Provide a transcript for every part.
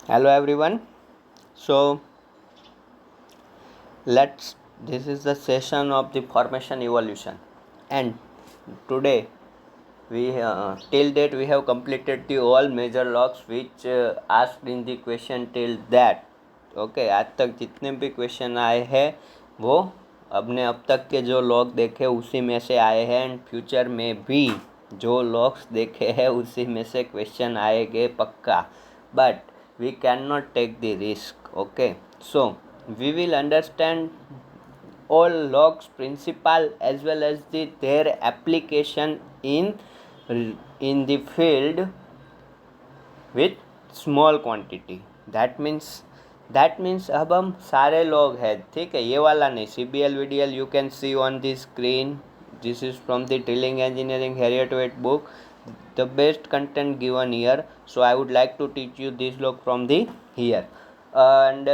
Hello everyone. So let's this is the session of the formation evolution, and today we till date we have completed the all major logs which asked in the question till that. Okay, आज तक जितने भी question आए हैं वो अपने अब तक के जो लॉग देखे उसी में से आए हैं, एंड फ्यूचर में भी जो लॉग्स देखे हैं उसी में से क्वेश्चन आएंगे पक्का. But we cannot take the risk. Okay, so we will understand all logs principle as well as their application in the field with small quantity. that means अब हम सारे log है, ठीक है, ये वाला नहीं. CBL VDL you can see on the screen. This is from the drilling engineering Harriet Wade book, the best content given here. So I would like to teach you this log from the here, and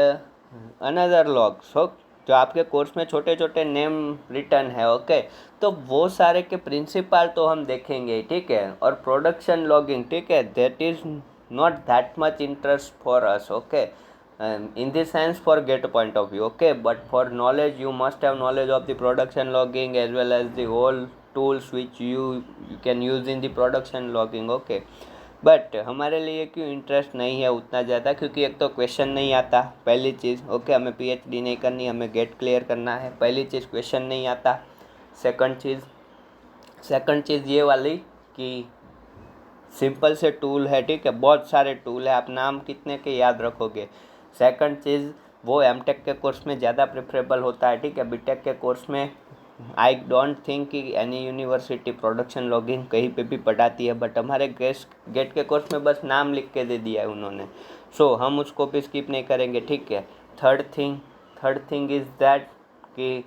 another log. So जो आपके course में छोटे छोटे name return है, okay, तो वो सारे के प्रिंसिपल तो हम देखेंगे, ठीक है. और प्रोडक्शन लॉगिंग, ठीक है, that is not that much interest for us. Okay, in the sense for get point of view. Okay, but for knowledge you must have knowledge of the production logging as well as the whole tools which you can use in the production logging. Okay, but हमारे लिए क्यों interest नहीं है उतना ज़्यादा, क्योंकि एक तो क्वेश्चन नहीं आता, पहली चीज़. ओके, हमें PhD नहीं करनी, हमें गेट क्लियर करना है. पहली चीज़ क्वेश्चन नहीं आता. सेकंड चीज़ ये वाली कि सिंपल से टूल है, ठीक है, बहुत सारे टूल है, आप नाम कितने के याद रखोगे. सेकंड चीज़ वो एमटेक के कोर्स में ज़्यादा प्रेफरेबल होता है, ठीक है. बीटेक के कोर्स में आई डोंट थिंक कि एनी यूनिवर्सिटी प्रोडक्शन लॉगिंग कहीं पे भी पढ़ाती है, बट हमारे गेट के कोर्स में बस नाम लिख के दे दिया है उन्होंने. सो हम उसको भी स्किप नहीं करेंगे, ठीक है. थर्ड थिंग इज़ दैट कि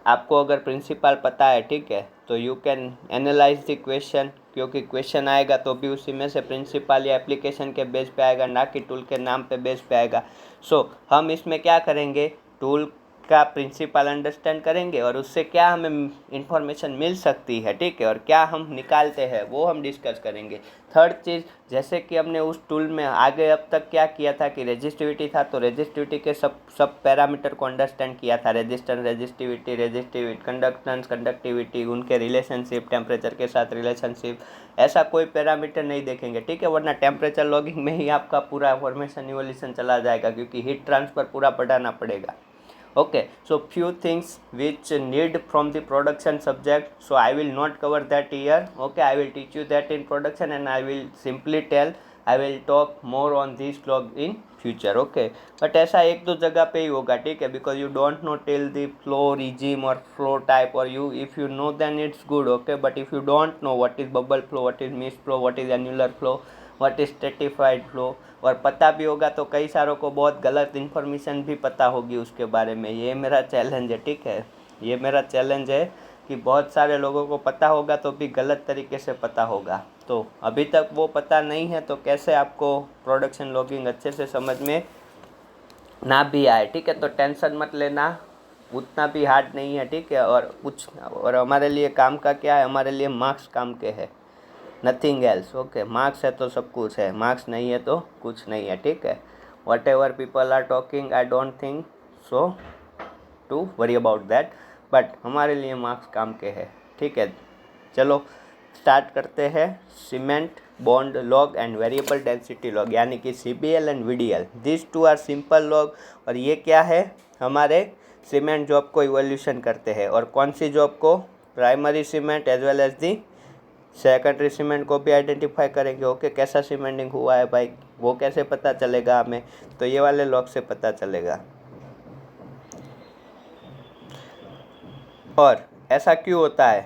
आपको अगर प्रिंसिपल पता है, ठीक है, तो you can analyse the question, क्योंकि क्वेश्चन आएगा तो भी उसी में से प्रिंसिपल या एप्लीकेशन के बेस पे आएगा, ना कि टूल के नाम पे बेस पे आएगा. सो हम इसमें क्या करेंगे, टूल का प्रिंसिपल अंडरस्टैंड करेंगे और उससे क्या हमें इंफॉर्मेशन मिल सकती है, ठीक है, और क्या हम निकालते हैं वो हम डिस्कस करेंगे. थर्ड चीज़, जैसे कि हमने उस टूल में आगे अब तक क्या किया था कि रेजिस्टिविटी था, तो रेजिस्टिविटी के सब पैरामीटर को अंडरस्टैंड किया था. रेजिस्टिविटी, कंडक्टेंस, कंडक्टिविटी, उनके रिलेशनशिप, टेम्परेचर के साथ रिलेशनशिप, ऐसा कोई पैरामीटर नहीं देखेंगे, ठीक है, वरना टेम्परेचर लॉगिंग में ही आपका पूरा फॉर्मेशन इवोल्यूशन चला जाएगा, क्योंकि हीट ट्रांसफ़र पूरा पढ़ाना पड़ेगा. Okay, so few things which need from the production subject, so I will not cover that here. Okay, I will teach you that in production, and I will simply tell, I will talk more on this log in future. Okay, but ऐसा एक दो जगह पे ही होगा, ठीक है, because you don't know till the flow regime or flow type, or you if you know then it's good. Okay, but if you don't know what is bubble flow, what is mist flow, what is annular flow, what is stratified flow, और पता भी होगा तो कई सारों को बहुत गलत इन्फॉर्मेशन भी पता होगी उसके बारे में. ये मेरा चैलेंज है, ठीक है, ये मेरा चैलेंज है कि बहुत सारे लोगों को पता होगा तो भी गलत तरीके से पता होगा. तो अभी तक वो पता नहीं है तो कैसे आपको प्रोडक्शन लॉगिंग अच्छे से समझ में ना भी आए, ठीक है. तो टेंशन मत लेना, उतना भी हार्ड नहीं है, ठीक है. और हमारे लिए काम का क्या है, हमारे लिए मार्क्स काम के है, नथिंग एल्स. ओके, मार्क्स है तो सब कुछ है, मार्क्स नहीं है तो कुछ नहीं है, ठीक है. Whatever people are talking, I don't think so to worry about that, but हमारे लिए मार्क्स काम के है, ठीक है. चलो स्टार्ट करते हैं. Cement bond log and variable density log, यानी कि CBL and VDL, this two are simple log. और ये क्या है, हमारे सीमेंट जॉब को इवोल्यूशन करते हैं. और कौन सी जॉब को, primary cement as well as the secondary cement को भी आइडेंटिफाई करेंगे. ओके, कैसा सीमेंटिंग हुआ है भाई, वो कैसे पता चलेगा हमें, तो ये वाले लॉग से पता चलेगा. और ऐसा क्यों होता है,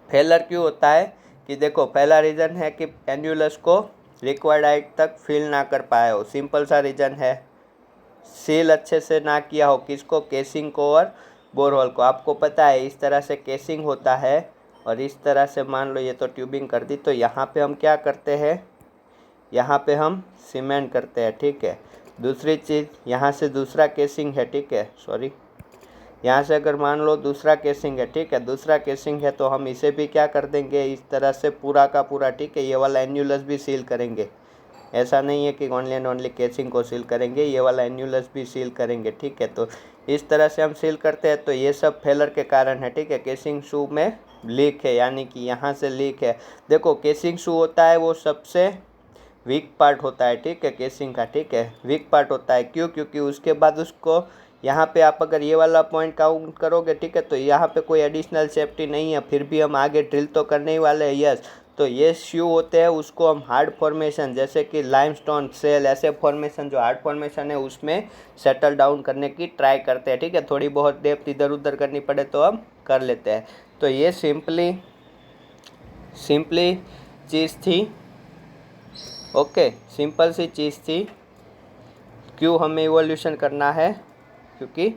फेलर क्यों होता है, कि देखो पहला रीज़न है कि एन्यूलस को रिक्वायर्ड हाइट तक फिल ना कर पाया हो. सिंपल सा रीज़न है, सील अच्छे से ना किया हो, किसको, केसिंग को और बोरहोल को. आपको पता है इस तरह से केसिंग होता है और इस तरह से मान लो ये तो ट्यूबिंग कर दी, तो यहाँ पे हम क्या करते हैं, यहाँ पे हम सीमेंट करते हैं, ठीक है. दूसरी चीज़, यहाँ से दूसरा केसिंग है, ठीक है, सॉरी, यहाँ से अगर मान लो दूसरा केसिंग है, ठीक है, दूसरा केसिंग है तो हम इसे भी क्या कर देंगे, इस तरह से पूरा का पूरा, ठीक है, ये वाला एन्यूलस भी सील करेंगे. ऐसा नहीं है कि ओनली एंड ओनली केसिंग को सील करेंगे, ये वाला एन्यूलस भी सील करेंगे, ठीक है। तो इस तरह से हम सील करते हैं। तो ये सब फेलर के कारण है, ठीक है। केसिंग शू में लीक है, यानी कि यहाँ से लीक है। देखो केसिंग शू होता है वो सबसे वीक पार्ट होता है, ठीक है, केसिंग का, ठीक है, वीक पार्ट होता है। क्यों? क्योंकि उसके बाद उसको यहाँ पे आप अगर ये वाला पॉइंट काउंट करोगे, ठीक है, तो यहाँ पे कोई एडिशनल सेफ्टी नहीं है। फिर भी हम आगे ड्रिल तो करने ही वाले हैं, यस। तो ये शू होते हैं, उसको हम हार्ड फॉर्मेशन जैसे कि लाइमस्टोन सेल, ऐसे फॉर्मेशन जो हार्ड फॉर्मेशन है उसमें सेटल डाउन करने की ट्राई करते हैं, ठीक है। थोड़ी बहुत डेप्थ इधर उधर करनी पड़े तो हम कर लेते हैं। तो ये सिंपली चीज़ थी, ओके, सिंपल सी चीज़ थी। क्यों हमें इवोल्यूशन करना है? क्योंकि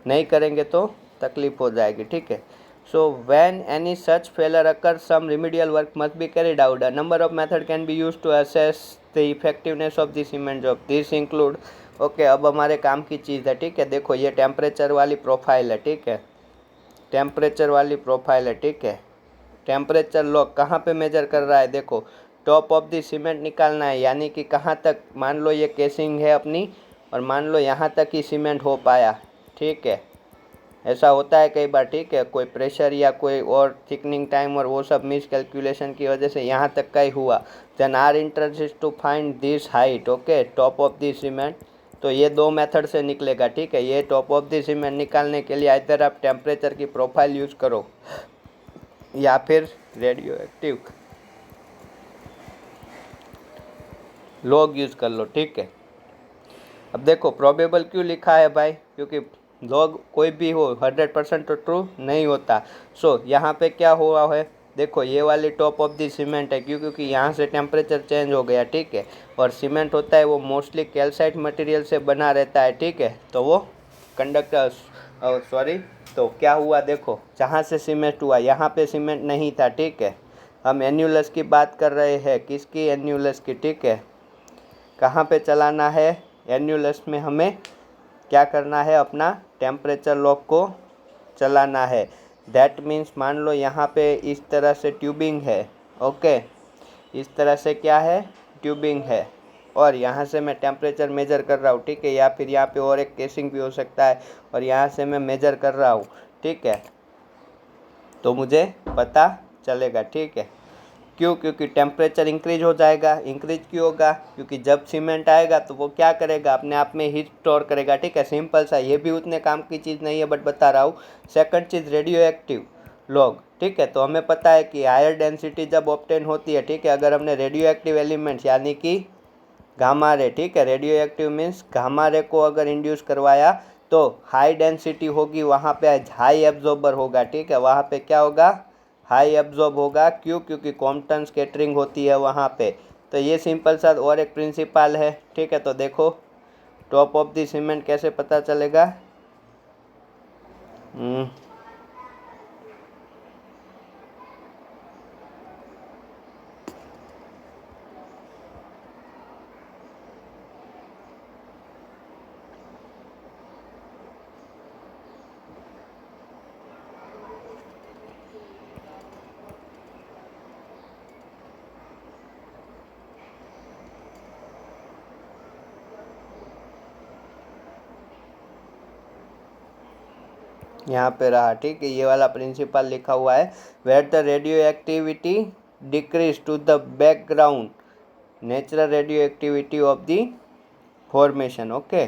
नहीं करेंगे तो तकलीफ हो जाएगी, ठीक है। So when any such failure occur some remedial work must be carried out. A number of method can be used to assess the effectiveness of the cement job. This include, okay, अब हमारे काम की चीज़ है, ठीक है। देखो ये temperature वाली प्रोफाइल है, ठीक है, टेम्परेचर वाली प्रोफाइल है, ठीक है। टेम्परेचर लॉग कहाँ पे मेजर कर रहा है? देखो टॉप ऑफ द सीमेंट निकालना है, यानी कि कहाँ तक, मान लो ये केसिंग है अपनी और मान लो यहाँ तक ही सीमेंट हो पाया, ठीक है। ऐसा होता है कई बार, ठीक है, कोई प्रेशर या कोई और थिकनिंग टाइम और वो सब मिस कैलकुलेशन की वजह से यहाँ तक का ही हुआ। Then our interest is to find this height, okay, top of the cement. तो ये दो मेथड से निकलेगा, ठीक है। ये टॉप ऑफ द सीमेंट निकालने के लिए इधर आप टेम्परेचर की प्रोफाइल यूज़ करो या फिर रेडियो एक्टिव लॉग यूज़ कर लो, ठीक है। अब देखो प्रोबेबल क्यों लिखा है भाई? क्योंकि लॉग कोई भी हो 100% तो ट्रू नहीं होता। सो यहाँ पे क्या हुआ है? देखो ये वाली टॉप ऑफ द सीमेंट है, क्यों? क्योंकि यहाँ से टेम्परेचर चेंज हो गया, ठीक है। और सीमेंट होता है वो मोस्टली कैल्साइट मटेरियल से बना रहता है, ठीक है। तो वो कंडक्टर, सॉरी, तो क्या हुआ? देखो जहाँ से सीमेंट हुआ यहाँ पे सीमेंट नहीं था, ठीक है। हम एन्यूलस की बात कर रहे हैं, किसकी? एन्यूलस की, ठीक है। कहाँ पे चलाना है? एन्यूलस में हमें क्या करना है? अपना टेम्परेचर लॉक को चलाना है। दैट मीन्स मान लो यहाँ पे इस तरह से ट्यूबिंग है, ओके, इस तरह से क्या है? ट्यूबिंग है, और यहाँ से मैं टेम्परेचर मेजर कर रहा हूँ, ठीक है। या फिर यहाँ पे और एक केसिंग भी हो सकता है और यहाँ से मैं मेजर कर रहा हूँ, ठीक है। तो मुझे पता चलेगा, ठीक है। क्यों? क्योंकि टेम्परेचर इंक्रीज हो जाएगा। इंक्रीज क्यों होगा? क्योंकि जब सीमेंट आएगा तो वो क्या करेगा? अपने आप में हीट स्टोर करेगा, ठीक है। सिंपल सा, ये भी उतने काम की चीज़ नहीं है बट बता रहा हूँ। सेकंड चीज़ रेडियो एक्टिव लॉग, ठीक है। तो हमें पता है कि हायर डेंसिटी जब ऑब्टेन होती है, ठीक है, अगर हमने रेडियो एक्टिव एलिमेंट्स यानी कि गामा रे, ठीक है, radio active means gamma ray को अगर इंड्यूस करवाया तो हाई डेंसिटी होगी, वहाँ पे हाई एब्जॉर्बर होगा, ठीक है। वहाँ पे क्या होगा? हाई एब्जॉर्ब होगा। क्यों? क्योंकि कॉम्पटन स्कैटरिंग होती है वहाँ पे। तो ये सिंपल सा और एक प्रिंसिपल है, ठीक है। तो देखो टॉप ऑफ द सीमेंट कैसे पता चलेगा? यहाँ पे रहा, ठीक है, ये वाला प्रिंसिपल लिखा हुआ है। Where the radioactivity decrease to the background natural radioactivity of the formation, okay.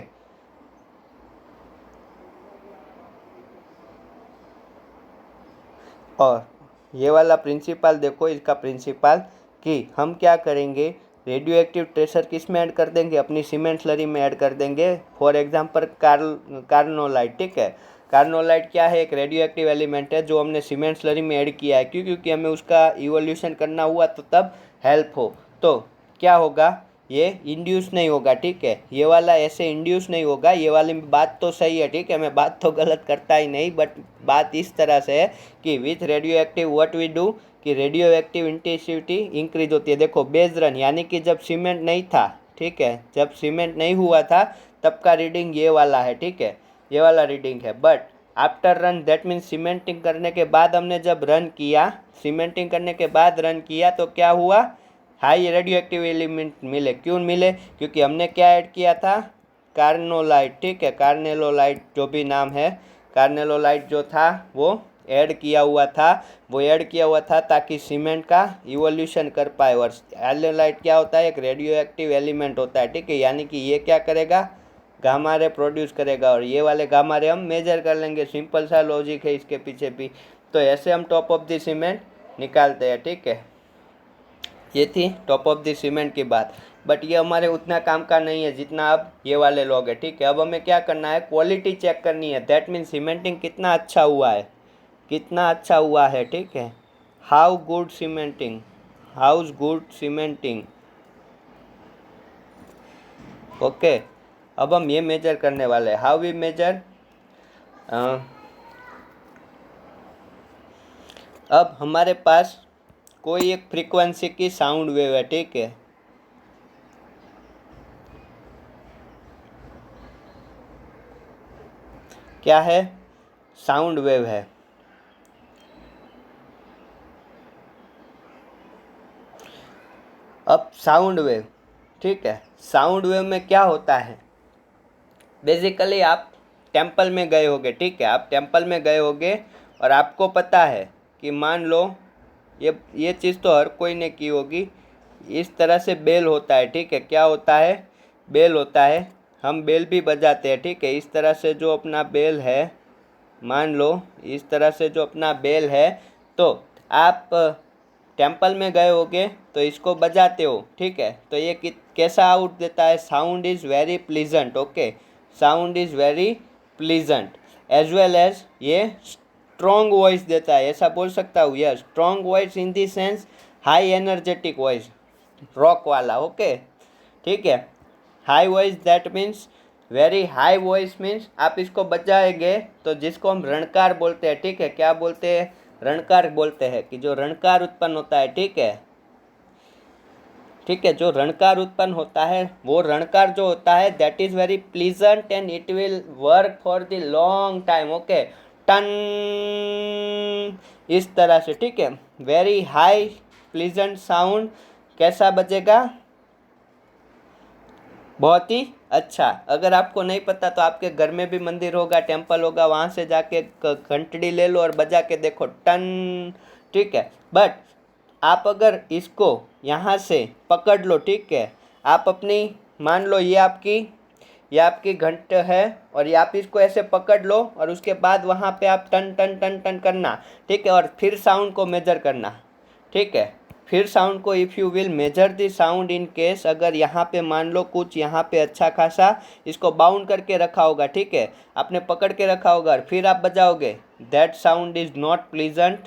और ये वाला प्रिंसिपल देखो, इसका प्रिंसिपल कि हम क्या करेंगे? रेडियो एक्टिव ट्रेसर किस में ऐड कर देंगे? अपनी सीमेंट स्लरी में ऐड कर देंगे। फॉर एग्जांपल कार्नोलाइट, ठीक है। कार्नोलाइट क्या है? एक रेडियो एक्टिव एलिमेंट है जो हमने सीमेंट स्लरी में ऐड किया है। क्यों? क्योंकि हमें उसका इवोल्यूशन करना हुआ तो तब हेल्प हो। तो क्या होगा? ये इंड्यूस नहीं होगा, ठीक है। ये वाला ऐसे इंड्यूस नहीं होगा। ये वाली बात तो सही है, ठीक है, मैं बात तो गलत करता ही नहीं, बट बात इस तरह से है कि with radioactive what we do कि रेडियो एक्टिव इंटेंसिटी इंक्रीज होती है। देखो बेस रन यानी कि जब सीमेंट नहीं था, ठीक है, जब सीमेंट नहीं हुआ था तब का रीडिंग ये वाला है, ठीक है, ये वाला रीडिंग है। But after run that means cementing करने के बाद हमने जब रन किया, सीमेंटिंग करने के बाद रन किया तो क्या हुआ? हाई रेडियो एक्टिव एलिमेंट मिले। क्यों मिले? क्योंकि हमने क्या ऐड किया था? कार्नोलाइट, ठीक है, कार्नेलोलाइट जो भी नाम है, कार्नेलोलाइट जो था वो ऐड किया हुआ था। वो ऐड किया हुआ था ताकि सीमेंट का इवोल्यूशन कर पाए। और एल्योलाइट क्या होता है? एक रेडियो एक्टिव एलिमेंट होता है, ठीक है, यानी कि ये क्या करेगा? गामा रे प्रोड्यूस करेगा। और ये वाले गामा रे हम मेजर कर लेंगे। सिंपल सा लॉजिक है इसके पीछे भी। तो ऐसे हम टॉप ऑफ द सीमेंट निकालते हैं, ठीक है। ये थी टॉप ऑफ द सीमेंट की बात। बट ये हमारे उतना काम का नहीं है जितना अब ये वाले लोग हैं, ठीक है। अब हमें क्या करना है? क्वालिटी चेक करनी है। दैट मीन्स सीमेंटिंग कितना अच्छा हुआ है, कितना अच्छा हुआ है, ठीक है। How good cementing, house good cementing, okay. अब हम ये मेजर करने वाले हैं। How we measure? अब हमारे पास कोई एक फ्रीक्वेंसी की साउंड वेव है, ठीक है। क्या है? साउंड वेव है। अब साउंड वेव, ठीक है, साउंड वेव में क्या होता है? बेसिकली आप टेंपल में गए होगे, ठीक है, आप टेंपल में गए होगे और आपको पता है कि मान लो ये चीज़ तो हर कोई ने की होगी। इस तरह से बेल होता है, ठीक है। क्या होता है? बेल होता है। हम बेल भी बजाते हैं, ठीक है। इस तरह से जो अपना बेल है, मान लो इस तरह से जो अपना बेल है, तो आप टेंपल में गए होगे तो इसको बजाते हो, ठीक है। तो ये कैसा आउट देता है? Sound is very pleasant, okay. Sound is very pleasant as well as ये स्ट्रॉन्ग वॉइस देता है, ऐसा बोल सकता हूँ। Yes, strong voice in the sense high energetic voice, rock वाला, ओके, ठीक है। High voice that means very high voice means आप इसको बजाएंगे तो जिसको हम रणकार बोलते हैं, ठीक है। क्या बोलते हैं? रणकार बोलते हैं, कि जो रणकार उत्पन्न होता है, ठीक है, ठीक है, जो रणकार उत्पन्न होता है, वो रणकार जो होता है that is very pleasant and it will work for the long time, okay. टन, इस तरह से, ठीक है, वेरी हाई प्लीजेंट साउंड। कैसा बजेगा? बहुत ही अच्छा। अगर आपको नहीं पता तो आपके घर में भी मंदिर होगा, टेंपल होगा, वहाँ से जाके घंटड़ी ले लो और बजा के देखो, टन, ठीक है। बट आप अगर इसको यहाँ से पकड़ लो, ठीक है, आप अपनी, मान लो ये आपकी घंट है और ये आप इसको ऐसे पकड़ लो और उसके बाद वहाँ पे आप टन टन टन टन करना, ठीक है, और फिर साउंड को मेजर करना, ठीक है। फिर साउंड को if you will measure the sound in case, अगर यहाँ पे मान लो कुछ यहाँ पे अच्छा खासा इसको बाउंड करके रखा होगा, ठीक है, आपने पकड़ के रखा होगा और फिर आप बजाओगे, that sound is not pleasant,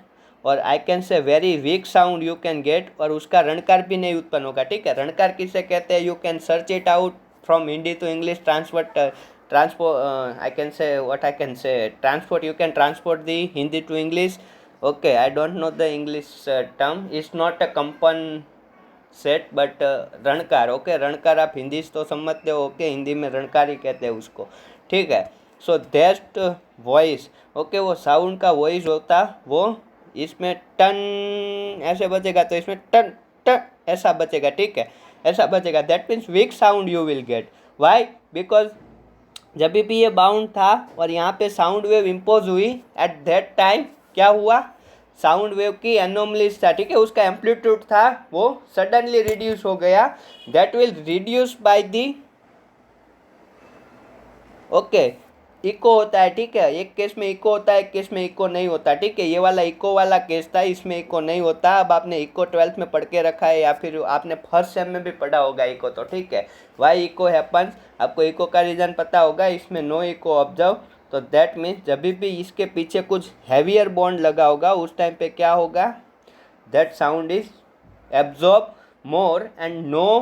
और I can say very weak sound you can get, और उसका रणकार भी नहीं उत्पन्न होगा, ठीक है। रणकार किसे कहते हैं? You can search it out from Hindi to English, transport, I can say what I can say, transport, you can transport the Hindi to English, okay. I don't know the English term, it's not a compensate but रणकार, okay. रणकार आप हिंदी से तो समझते हो, okay, Hindi में रणकार ही कहते हैं उसको, ठीक है। सो दैट वॉइस, ओके, वो साउंड का वॉइस होता, वो इसमें टन ऐसे बचेगा तो इसमें टन टन ऐसा बचेगा, ठीक है, ऐसा बचेगा। That means weak sound you will get. Why? Because जब भी ये बाउंड था और यहाँ पे साउंड वेव इम्पोज हुई, एट दैट टाइम क्या हुआ? साउंड वेव की एनोमलीज था, ठीक है, उसका एम्पलीट्यूड था वो सडनली रिड्यूस हो गया। That will reduce by the, okay, echo होता है, ठीक है। एक केस में इको होता है, एक केस में इको नहीं होता, ठीक है। ये वाला इको वाला केस था, इसमें इको नहीं होता। अब आपने इको 12th में पढ़ के रखा है या फिर आपने फर्स्ट सेम में भी पढ़ा होगा इको, तो ठीक है। वाई इको हैपन्स, आपको इको का रीज़न पता होगा। इसमें नो इको ऑब्जर्व, तो दैट मीन्स जब भी इसके पीछे कुछ हैवियर बॉन्ड लगा होगा उस टाइम पे क्या होगा? That sound is absorb more and no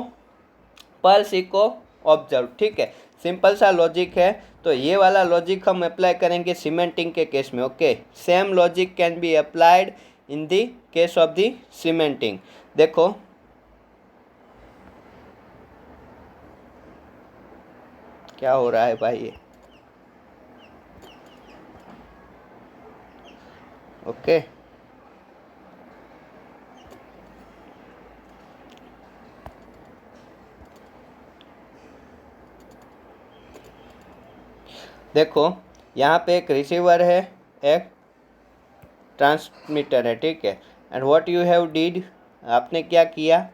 pulse echo observe, ठीक है। सिंपल सा लॉजिक है। तो ये वाला लॉजिक हम अप्लाई करेंगे सीमेंटिंग के केस में, okay. Same logic can be applied in the case of the cementing. देखो क्या हो रहा है भाई ये, ओके। देखो यहाँ पे एक रिसीवर है, एक ट्रांसमीटर है, ठीक है। And what you have did, आपने क्या किया,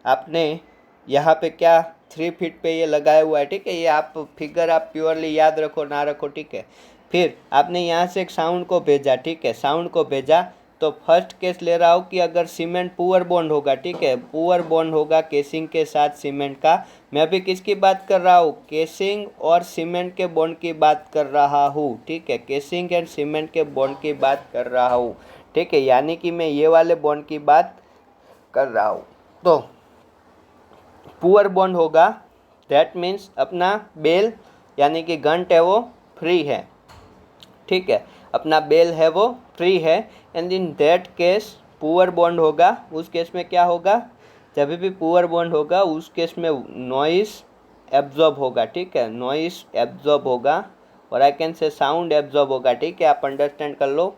आपने यहाँ पे क्या 3 फीट पे ये लगाया हुआ है, ठीक है। ये आप फिगर आप प्योरली याद रखो ना रखो, ठीक है। फिर आपने यहाँ से एक साउंड को भेजा, ठीक है, साउंड को भेजा। तो फर्स्ट केस ले रहा हूँ कि अगर सीमेंट पुअर बॉन्ड होगा, ठीक है, पुअर बॉन्ड होगा केसिंग के साथ सीमेंट का। मैं अभी किसकी बात कर रहा हूँ, केसिंग और सीमेंट के बॉन्ड की बात कर रहा हूँ, ठीक है, केसिंग एंड सीमेंट के बॉन्ड की बात कर रहा हूँ, ठीक है। यानी कि मैं ये वाले बॉन्ड की बात कर रहा हूँ। तो पुअर बॉन्ड होगा, दैट मीन्स अपना बेल यानी कि गंट है वो फ्री है, ठीक है, अपना बेल है वो फ्री है। And in that case poor bond होगा, उस केस में क्या होगा, जब भी पुअर बॉन्ड होगा उस केस में नॉइस एब्जॉर्ब होगा, ठीक है, नॉइस एब्जॉर्ब होगा, और आई कैन से साउंड एब्जॉर्ब होगा, ठीक है। आप अंडरस्टैंड कर लो,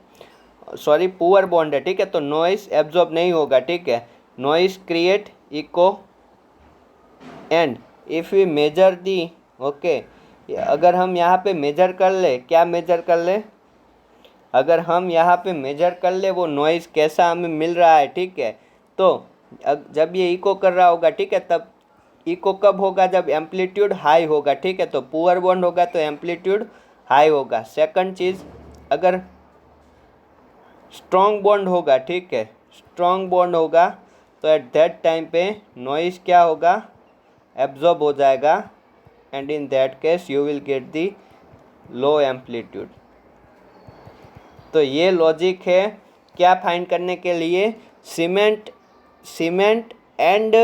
सॉरी पुअर बॉन्ड है, ठीक है, तो नॉइस एब्जॉर्ब नहीं होगा, ठीक है। Noise create echo and if we measure the, okay, अगर हम यहाँ पे मेजर कर ले, क्या मेजर कर ले, अगर हम यहाँ पे मेजर कर ले वो नॉइज़ कैसा हमें मिल रहा है, ठीक है। तो जब ये इको कर रहा होगा, ठीक है, तब इको कब होगा, जब एम्पलीट्यूड हाई होगा, ठीक है। तो पुअर बॉन्ड होगा तो एम्पलीट्यूड हाई होगा। सेकंड चीज़, अगर स्ट्रॉन्ग बॉन्ड होगा, ठीक है, स्ट्रॉन्ग बॉन्ड होगा तो एट दैट टाइम पे नॉइज़ क्या होगा, एब्जॉर्ब हो जाएगा, and in that case you will get the low amplitude. तो ये लॉजिक है क्या फाइंड करने के लिए, cement and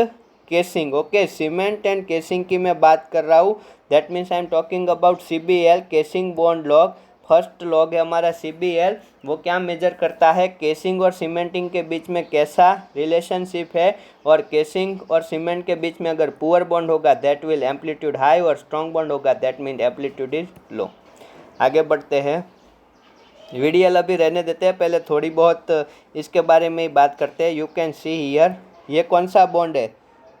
casing, okay, cement and casing की मैं बात कर रहा हूँ। That means I am talking about CBL, casing bond log. First log है हमारा CBL, वो क्या मेजर करता है, केसिंग और सीमेंटिंग के बीच में कैसा रिलेशनशिप है, और केसिंग और सीमेंट के बीच में अगर पुअर बॉन्ड होगा दैट विल एम्पलीट्यूड हाई, और स्ट्रॉन्ग बॉन्ड होगा that mean amplitude is low. आगे बढ़ते हैं, वीडियो अभी रहने देते हैं, पहले थोड़ी बहुत इसके बारे में ही बात करते हैं। यू कैन सी हियर, ये कौन सा बॉन्ड है,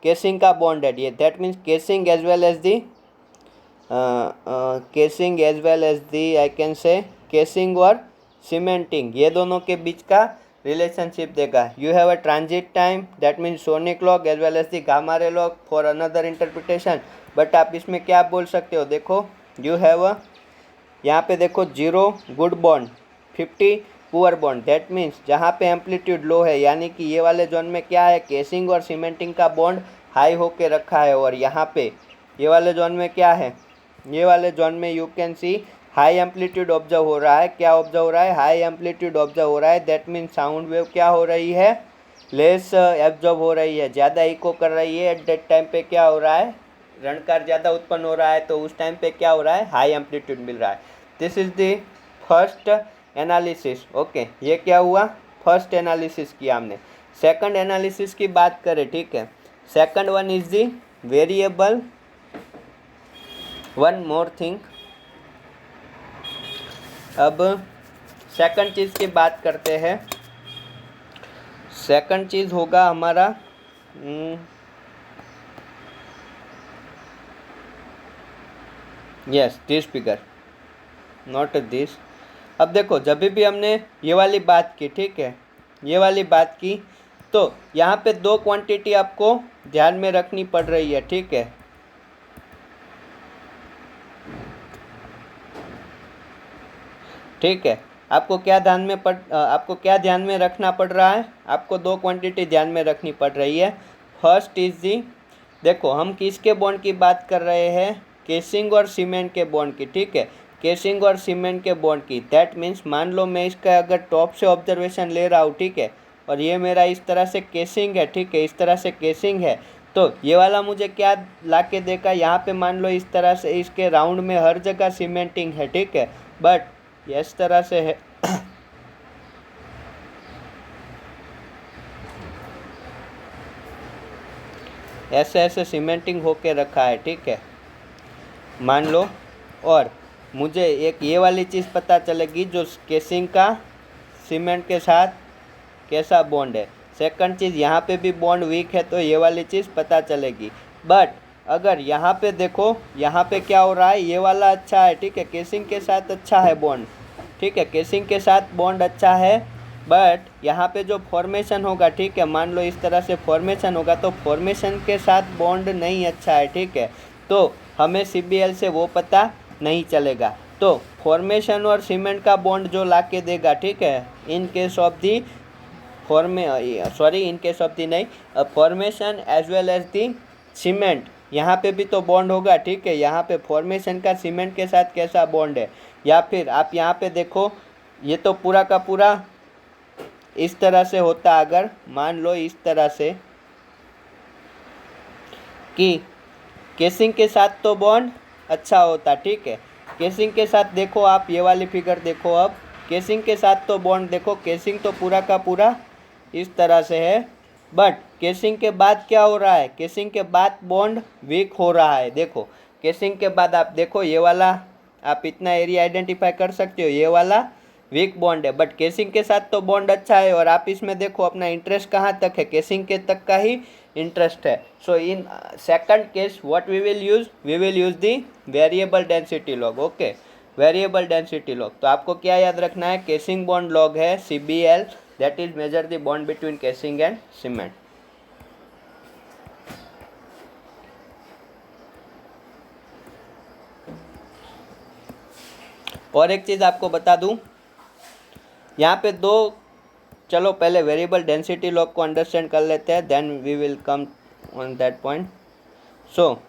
केसिंग का बॉन्ड है ये, that means casing as well as the casing as well as the I can say casing और सीमेंटिंग, ये दोनों के बीच का रिलेशनशिप देगा। You have a transit time that means sonic log as well as the gamma ray log for another interpretation. But आप इसमें क्या बोल सकते हो, देखो यू हैव अ, यहाँ पे देखो 0 good bond, 50 poor bond, that means जहाँ पे एम्पलीट्यूड लो है, यानी कि ये वाले जोन में क्या है, केसिंग और सीमेंटिंग का बॉन्ड हाई होके रखा है, और यहाँ पे ये वाले जोन में क्या है, ये वाले जोन में you can see high amplitude observe हो रहा है। क्या ऑब्जर्व हो रहा है, हाई एम्पलीट्यूड ऑब्जर्व हो रहा है, दैट मीन्स साउंड वेव क्या हो रही है, लेस एब्जॉर्ब हो रही है, ज़्यादा इको कर रही है। एट दैट टाइम पे क्या हो रहा है, रणकार ज़्यादा उत्पन्न हो रहा है, तो उस टाइम पे क्या हो रहा है, हाई एम्पलीट्यूड मिल रहा है। This is the first analysis, okay, ये क्या हुआ, फर्स्ट एनालिसिस किया हमने। सेकंड एनालिसिस की बात करें, ठीक है, second one is the variable, one more thing. अब सेकंड चीज़ की बात करते हैं। सेकंड चीज़ होगा हमारा yes this figure, not this. अब देखो जब भी हमने ये वाली बात की, ठीक है, ये वाली बात की, तो यहाँ पे दो क्वांटिटी आपको ध्यान में रखनी पड़ रही है, ठीक है। ठीक है, आपको क्या ध्यान में रखना पड़ रहा है, आपको दो क्वांटिटी ध्यान में रखनी पड़ रही है। फर्स्ट इज दी, देखो हम किसके बॉन्ड की बात कर रहे हैं, केसिंग और सीमेंट के बॉन्ड की, ठीक है, केसिंग और सीमेंट के बॉन्ड की। दैट मीन्स मान लो मैं इसका अगर टॉप से ऑब्जर्वेशन ले रहा हूँ, ठीक है, और ये मेरा इस तरह से केसिंग है, ठीक है, इस तरह से केसिंग है, तो ये वाला मुझे क्या ला के देगा, यहाँ पे मान लो इस तरह से इसके राउंड में हर जगह सीमेंटिंग है, ठीक है, बट ये इस तरह से है ऐसे ऐसे सीमेंटिंग होके रखा है, ठीक है, मान लो। और मुझे एक ये वाली चीज़ पता चलेगी जो केसिंग का सीमेंट के साथ कैसा बॉन्ड है। सेकंड चीज़, यहाँ पे भी बॉन्ड वीक है तो ये वाली चीज़ पता चलेगी। बट अगर यहाँ पे देखो, यहाँ पे क्या हो रहा है, ये वाला अच्छा है, ठीक है, केसिंग के साथ अच्छा है बॉन्ड, ठीक है, केसिंग के साथ बॉन्ड अच्छा है, बट यहाँ पे जो फॉर्मेशन होगा, ठीक है, मान लो इस तरह से फॉर्मेशन होगा, तो फॉर्मेशन के साथ बॉन्ड नहीं अच्छा है, ठीक है, तो हमें CBL से वो पता नहीं चलेगा। तो फॉर्मेशन और सीमेंट का बॉन्ड जो ला के देगा, ठीक है, in case of the in case of the नहीं, formation as well as the cement, यहाँ पे भी तो बॉन्ड होगा, ठीक है, यहाँ पे फॉर्मेशन का सीमेंट के साथ कैसा बॉन्ड है, या फिर आप यहाँ पे देखो, ये तो पूरा का पूरा इस तरह से होता, अगर मान लो इस तरह से कि केसिंग के साथ तो बॉन्ड अच्छा होता, ठीक है, केसिंग के साथ देखो आप ये वाली फिगर देखो, अब केसिंग के साथ तो बॉन्ड देखो, केसिंग तो पूरा का पूरा इस तरह से है, बट केसिंग के बाद क्या हो रहा है, केसिंग के बाद बॉन्ड वीक हो रहा है। देखो केसिंग के बाद आप देखो ये वाला, आप इतना एरिया आइडेंटिफाई कर सकते हो, ये वाला वीक बॉन्ड है, बट केसिंग के साथ तो बॉन्ड अच्छा है, और आप इसमें देखो अपना इंटरेस्ट कहाँ तक है, केसिंग के तक का ही इंटरेस्ट है। So in second case what we will use the variable density log. Okay, variable density log, तो आपको क्या याद रखना है, केसिंग बॉन्ड लॉग है CBL, that is measure the bond between casing and cement. और एक चीज़ आपको बता दूं, यहाँ पे दो, चलो पहले वेरिएबल डेंसिटी लॉग को अंडरस्टैंड कर लेते हैं, then we will come on that point. So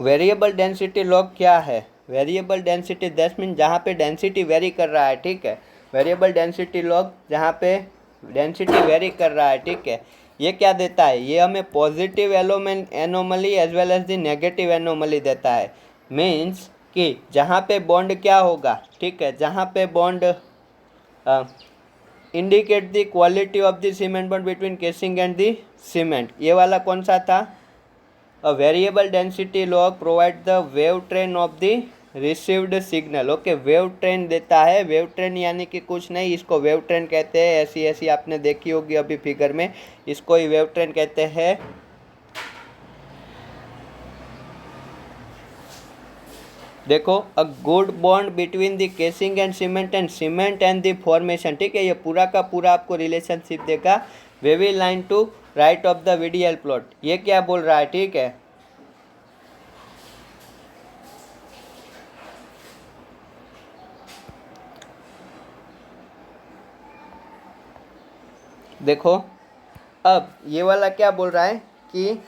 variable density log क्या है, वेरिएबल डेंसिटी दैट मीन जहाँ पे डेंसिटी वेरी कर रहा है, ठीक है, वेरिएबल डेंसिटी लॉग जहाँ पे डेंसिटी वेरी कर रहा है, ठीक है, ये क्या देता है, ये हमें positive anomaly as well as the negative anomaly देता है। मीन्स कि जहाँ पे बॉन्ड क्या होगा, ठीक है, जहाँ पे bond indicate the quality of the cement bond between casing and the cement, ये वाला कौन सा था, a variable density log provide the wave train of the received signal। Okay, wave train देता है, वेव ट्रेन यानी कि कुछ नहीं, इसको वेव ट्रेन कहते हैं, ऐसी ऐसी आपने देखी होगी अभी फिगर में, इसको ही वेव ट्रेन कहते हैं। देखो, a good bond between the casing and cement and the formation, ठीक है, ये पूरा का पूरा आपको रिलेशनशिप देगा wavy line to right of the VDL plot. ये क्या बोल रहा है, ठीक है, देखो अब ये वाला क्या बोल रहा है कि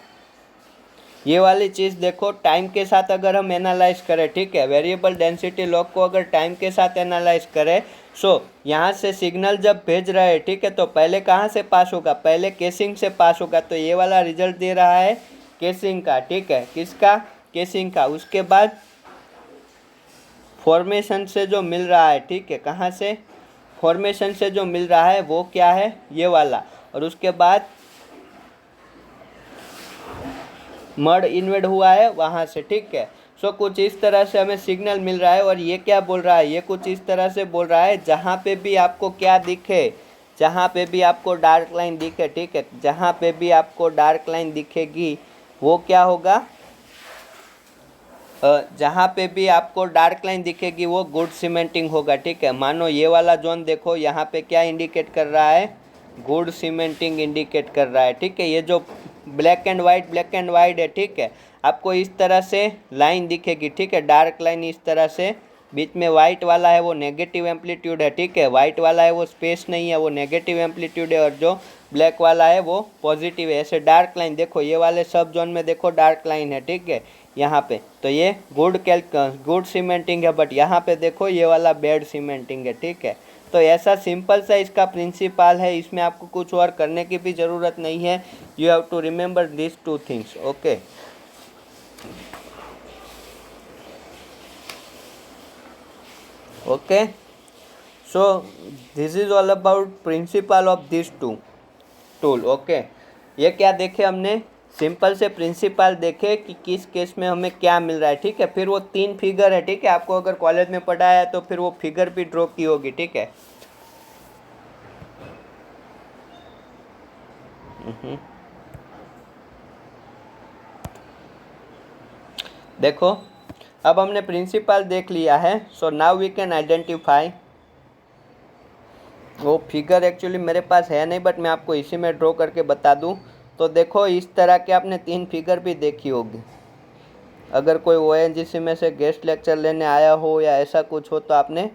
ये वाली चीज़ देखो, टाइम के साथ अगर हम एनालाइज करें, ठीक है, वेरिएबल डेंसिटी लॉग को अगर टाइम के साथ एनालाइज करें, सो यहाँ से सिग्नल जब भेज रहे हैं, ठीक है, तो पहले कहाँ से पास होगा, पहले केसिंग से पास होगा, तो ये वाला रिजल्ट दे रहा है केसिंग का, ठीक है, किसका, केसिंग का। उसके बाद फॉर्मेशन से जो मिल रहा है, ठीक है, कहाँ से, फॉर्मेशन से जो मिल रहा है वो क्या है, ये वाला, और उसके बाद मर्ड इन्वेड हुआ है वहाँ से, ठीक है। सो कुछ इस तरह से हमें सिग्नल मिल रहा है, और ये क्या बोल रहा है, ये कुछ इस तरह से बोल रहा है, जहाँ पे भी आपको क्या दिखे, जहाँ पे भी आपको डार्क लाइन दिखे, ठीक है, जहाँ पे भी आपको डार्क लाइन दिखेगी वो क्या होगा, जहाँ पे भी आपको डार्क लाइन दिखेगी वो गुड सीमेंटिंग होगा, ठीक है। मानो ये वाला जोन देखो, यहाँ पे क्या इंडिकेट कर रहा है, गुड सीमेंटिंग इंडिकेट कर रहा है, ठीक है। ये जो ब्लैक एंड वाइट है, ठीक है, आपको इस तरह से लाइन दिखेगी, ठीक है, डार्क लाइन इस तरह से, बीच में वाइट वाला है वो नेगेटिव एम्पलीट्यूड है, ठीक है, वाइट वाला है वो स्पेस नहीं है, वो नेगेटिव एम्पलीट्यूड है, और जो ब्लैक वाला है वो पॉजिटिव है। ऐसे डार्क लाइन देखो, ये वाले सब जोन में देखो डार्क लाइन है, ठीक है, यहाँ पे, तो ये गुड सीमेंटिंग है, बट यहाँ पे देखो ये वाला बैड सीमेंटिंग है, ठीक है। तो ऐसा सिंपल सा इसका प्रिंसिपल है, इसमें आपको कुछ और करने की भी ज़रूरत नहीं है, you have to remember this two things. Okay, okay, so this is all about principle of this tool. Okay, ये क्या देखे हमने, सिंपल से प्रिंसिपल देखे कि किस केस में हमें क्या मिल रहा है, ठीक है। फिर वो 3 फिगर है, ठीक है, आपको अगर कॉलेज में पढ़ाया है तो फिर वो फिगर भी ड्रॉ की होगी, ठीक है। देखो अब हमने प्रिंसिपल देख लिया है। So now we can identify. वो फिगर एक्चुअली मेरे पास है नहीं, बट मैं आपको इसी में ड्रॉ करके बता दूं। तो देखो इस तरह के आपने 3 फिगर भी देखी होगी। अगर कोई ONGC में से गेस्ट लेक्चर लेने आया हो या ऐसा कुछ हो तो आपने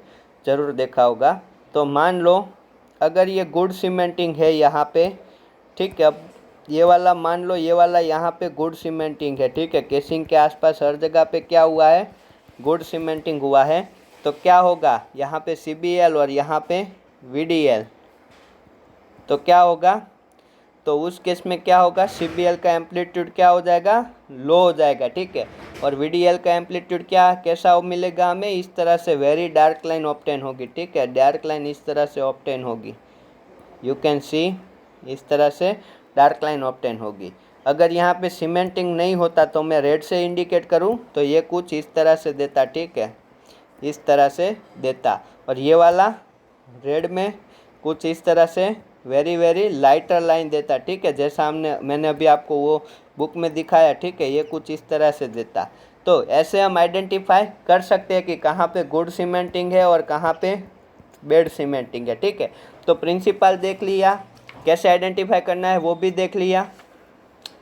ज़रूर देखा होगा। तो मान लो अगर ये गुड सीमेंटिंग है यहाँ पे, ठीक है। अब ये वाला मान लो, ये वाला यहाँ पे गुड सीमेंटिंग है, ठीक है। केसिंग के आसपास हर जगह पे क्या हुआ है, गुड सीमेंटिंग हुआ है। तो क्या होगा, यहाँ पे CBL और यहाँ पे VDL। तो क्या होगा, तो उस केस में क्या होगा, CBL का एम्पलीट्यूड क्या हो जाएगा, लो हो जाएगा, ठीक है। और VDL का एम्पलीट्यूड क्या कैसा मिलेगा हमें, इस तरह से वेरी डार्क लाइन ऑब्टेन होगी, ठीक है। डार्क लाइन इस तरह से ऑब्टेन होगी, यू कैन सी, इस तरह से डार्क लाइन ऑब्टेन होगी। अगर यहाँ पे सीमेंटिंग नहीं होता तो मैं रेड से इंडिकेट करूँ तो ये कुछ इस तरह से देता, ठीक है, इस तरह से देता। और ये वाला रेड में कुछ इस तरह से वेरी वेरी लाइटर लाइन देता, ठीक है, जैसा मैंने अभी आपको वो बुक में दिखाया, ठीक है। ये कुछ इस तरह से देता। तो ऐसे हम आइडेंटिफाई कर सकते हैं कि कहाँ पे गुड सीमेंटिंग है और कहाँ पे बेड सीमेंटिंग है, ठीक है। तो प्रिंसिपल देख लिया, कैसे आइडेंटिफाई करना है वो भी देख लिया।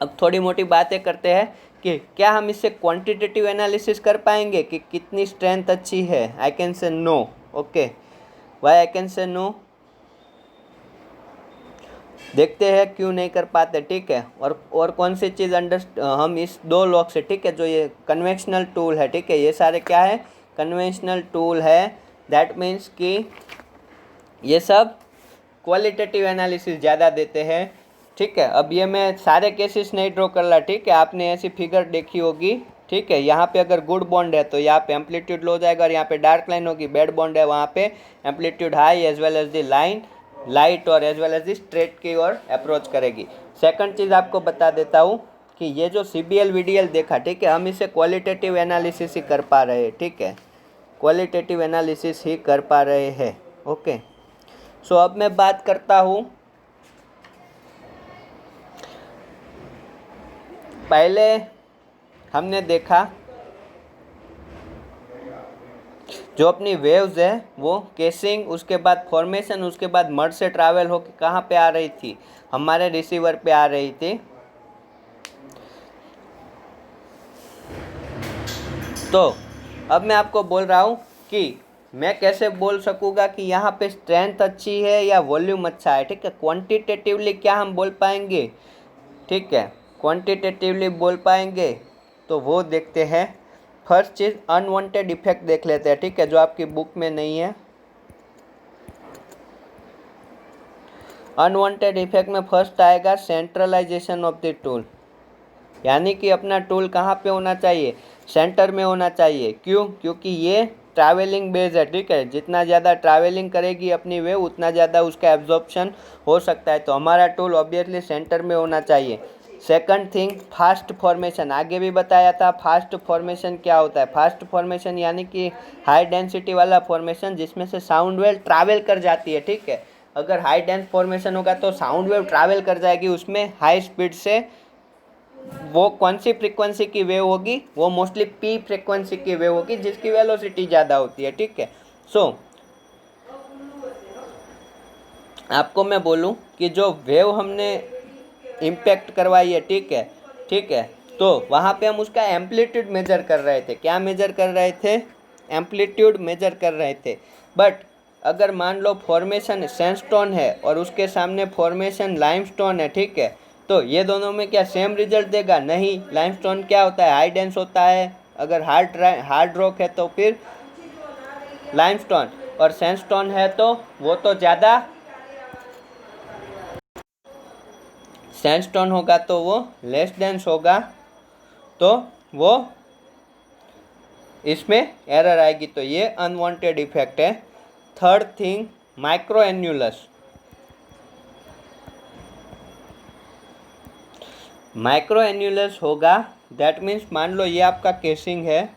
अब थोड़ी मोटी बातें करते हैं कि क्या हम इससे क्वांटिटेटिव एनालिसिस कर पाएंगे कि कितनी स्ट्रेंथ अच्छी है। I can say no. Okay, why I can say no, देखते हैं क्यों नहीं कर पाते, ठीक है। और कौन सी चीज़ हम इस 2 लॉक से, ठीक है, जो ये कन्वेंशनल टूल है, ठीक है, ये सारे क्या है, कन्वेंशनल टूल है। दैट मीन्स कि ये सब क्वालिटेटिव एनालिसिस ज़्यादा देते हैं, ठीक है। अब ये मैं सारे केसेस नहीं ड्रॉ कर रहा, ठीक है, आपने ऐसी फिगर देखी होगी, ठीक है। यहाँ पे अगर गुड बॉन्ड है तो यहाँ पे एम्पलीट्यूड लो जाएगा, और यहाँ पे डार्क लाइन होगी, बैड बॉन्ड है, वहाँ पे amplitude high as well as the line light और as well as the straight की ओर अप्रोच करेगी। सेकंड चीज़ आपको बता देता हूँ कि ये जो CBL VDL देखा, ठीक है, हम इसे क्वालिटेटिव एनालिसिस ही कर पा रहे हैं, ठीक है, क्वालिटेटिव एनालिसिस ही कर पा रहे हैं। ओके, सो अब मैं बात करता हूँ, पहले हमने देखा जो अपनी वेव्स है वो केसिंग, उसके बाद फॉर्मेशन, उसके बाद मड से ट्रैवल होकर कहाँ पे आ रही थी, हमारे रिसीवर पे आ रही थी। तो अब मैं आपको बोल रहा हूँ कि मैं कैसे बोल सकूँगा कि यहाँ पे स्ट्रेंथ अच्छी है या वॉल्यूम अच्छा है, ठीक है। क्वांटिटेटिवली क्या हम बोल पाएंगे, ठीक है, क्वांटिटेटिवली बोल पाएंगे तो वो देखते हैं। फर्स्ट चीज़ अनवांटेड इफेक्ट देख लेते हैं, ठीक है, जो आपकी बुक में नहीं है। अनवांटेड इफेक्ट में फर्स्ट आएगा सेंट्रलाइजेशन ऑफ द टूल, यानी कि अपना टूल कहाँ पे होना चाहिए, सेंटर में होना चाहिए। क्यों, क्योंकि ये ट्रैवलिंग बेस है, ठीक है, जितना ज़्यादा ट्रैवलिंग करेगी अपनी वेव उतना ज़्यादा उसका एब्जॉर्प्शन हो सकता है। तो हमारा टूल ऑब्वियसली सेंटर में होना चाहिए। सेकंड थिंग, फास्ट फॉर्मेशन, आगे भी बताया था। फास्ट फॉर्मेशन क्या होता है, फास्ट फॉर्मेशन यानी कि हाई डेंसिटी वाला फॉर्मेशन जिसमें से साउंड वेव ट्रैवल कर जाती है, ठीक है। अगर हाई डेंस फॉर्मेशन होगा तो साउंड वेव ट्रैवल कर जाएगी, उसमें हाई स्पीड से। वो कौन सी फ्रीक्वेंसी की वेव होगी, वो मोस्टली P फ्रीक्वेंसी की वेव होगी जिसकी वेलोसिटी ज़्यादा होती है, ठीक है। सो आपको मैं बोलूं कि जो वेव हमने इम्पैक्ट करवाई है, ठीक है, ठीक है, तो वहाँ पे हम उसका एम्पलीट्यूड मेजर कर रहे थे। क्या मेजर कर रहे थे, एम्पलीट्यूड मेजर कर रहे थे। बट अगर मान लो फॉर्मेशन सैंडस्टोन है और उसके सामने फॉर्मेशन लाइमस्टोन है, ठीक है, तो ये दोनों में क्या सेम रिजल्ट देगा, नहीं। लाइमस्टोन क्या होता है, हाई डेंस होता है। अगर हार्ड रॉक है तो फिर लाइमस्टोन, और सैंडस्टोन है तो वो तो ज़्यादा, सैंडस्टोन होगा तो वो लेस डेंस होगा, तो वो इसमें एरर आएगी। तो ये अनवांटेड इफेक्ट है। Third thing, micro annulus. Micro annulus होगा, दैट मीन्स मान लो ये आपका केसिंग है,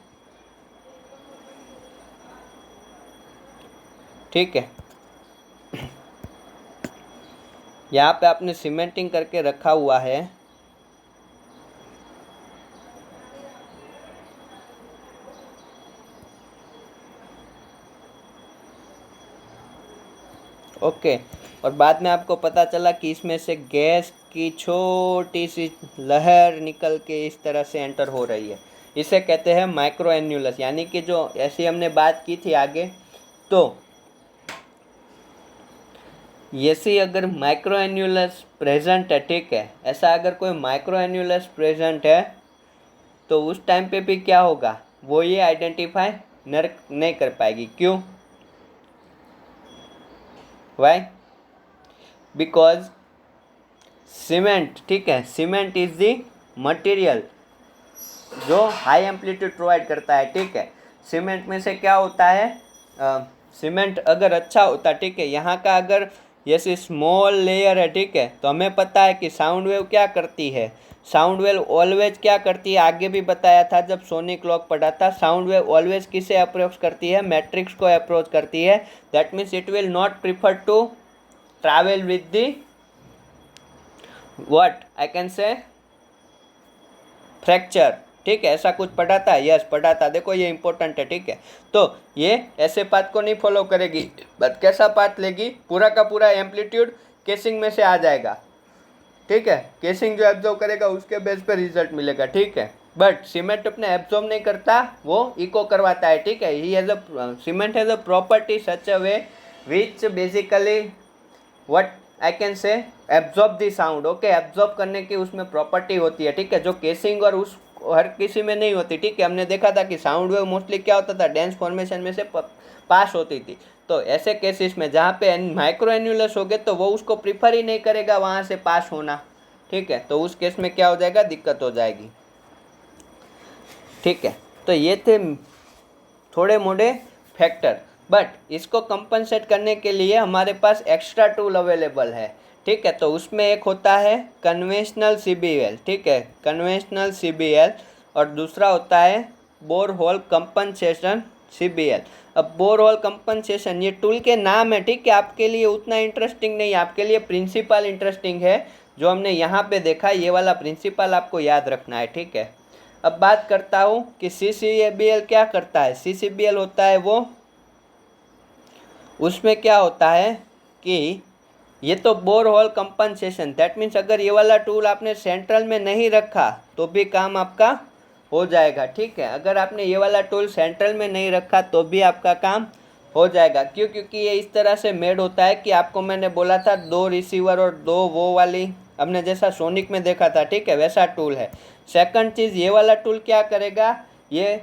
ठीक है, यहाँ पे आपने सीमेंटिंग करके रखा हुआ है। ओके। और बाद में आपको पता चला कि इसमें से गैस की छोटी सी लहर निकल के इस तरह से एंटर हो रही है। इसे कहते हैं माइक्रो एन्यूलस, यानी कि जो ऐसी हमने बात की थी आगे, तो ऐसी अगर माइक्रो एन्यूलस प्रेजेंट है, ठीक है, ऐसा अगर कोई माइक्रो एन्यूलस प्रेजेंट है तो उस टाइम पे भी क्या होगा, वो ये आइडेंटिफाई नहीं कर पाएगी। क्यों? वाई? बिकॉज सीमेंट, ठीक है, सीमेंट इज द मटेरियल जो हाई एम्पलीट्यूड प्रोवाइड करता है, ठीक है। सीमेंट में से क्या होता है, सीमेंट अगर अच्छा होता, ठीक है, यहाँ का अगर ये स्मॉल लेयर है, ठीक है, तो हमें पता है कि साउंड वेव क्या करती है, साउंड वेव ऑलवेज क्या करती है, आगे भी बताया था जब सोनिक लॉ पढ़ा था, साउंड वेव ऑलवेज किसे अप्रोच करती है, मैट्रिक्स को अप्रोच करती है। That means it will not prefer to travel with the what I can say fracture, ठीक है, ऐसा कुछ पढ़ा था, यस पढ़ा था, देखो ये इंपॉर्टेंट है, ठीक है। तो ये ऐसे पाथ को नहीं फॉलो करेगी, बट कैसा पाथ लेगी, पूरा का पूरा एम्पलीट्यूड केसिंग में से आ जाएगा, ठीक है, केसिंग जो एब्जॉर्व करेगा उसके बेस पे रिजल्ट मिलेगा, ठीक है। बट सीमेंट अपने एब्जॉर्व नहीं करता, वो इको करवाता है, ठीक है। He has a cement has a property such a way which basically what I can से absorb the sound, okay, absorb करने की उसमें प्रॉपर्टी होती है, ठीक है, जो केसिंग और उस हर किसी में नहीं होती, ठीक है। हमने देखा था कि साउंड वेव मोस्टली क्या होता था, डेंस फॉर्मेशन में से पास होती थी। तो ऐसे केसेस में जहाँ पे माइक्रो एन्यूलस हो गए तो वो उसको प्रीफर ही नहीं करेगा वहाँ से पास होना, ठीक है, तो उस केस में क्या हो जाएगा, दिक्कत हो जाएगी, ठीक है। तो ये थे थोड़े मोड़े फैक्टर, बट इसको कंपनसेट करने के लिए हमारे पास एक्स्ट्रा टूल अवेलेबल है, ठीक है। तो उसमें एक होता है कन्वेंशनल CBL, ठीक है, कन्वेंशनल CBL, और दूसरा होता है बोर होल कंपनसेशन CBL। अब बोर होल कंपनसेशन ये टूल के नाम है, ठीक है, आपके लिए उतना इंटरेस्टिंग नहीं, आपके लिए प्रिंसिपल इंटरेस्टिंग है, जो हमने यहाँ पे देखा ये वाला प्रिंसिपल आपको याद रखना है, ठीक है। अब बात करता हूँ कि CCBL क्या करता है। CCBL होता है वो, उसमें क्या होता है कि ये तो bore hole compensation, that means अगर ये वाला टूल आपने सेंट्रल में नहीं रखा तो भी काम आपका हो जाएगा, ठीक है। अगर आपने ये वाला टूल सेंट्रल में नहीं रखा तो भी आपका काम हो जाएगा। क्यों? क्योंकि ये इस तरह से मेड होता है कि आपको मैंने बोला था 2 रिसीवर और 2 वो वाली, हमने जैसा सोनिक में देखा था, ठीक है, वैसा टूल है। सेकंड चीज़, ये वाला टूल क्या करेगा, ये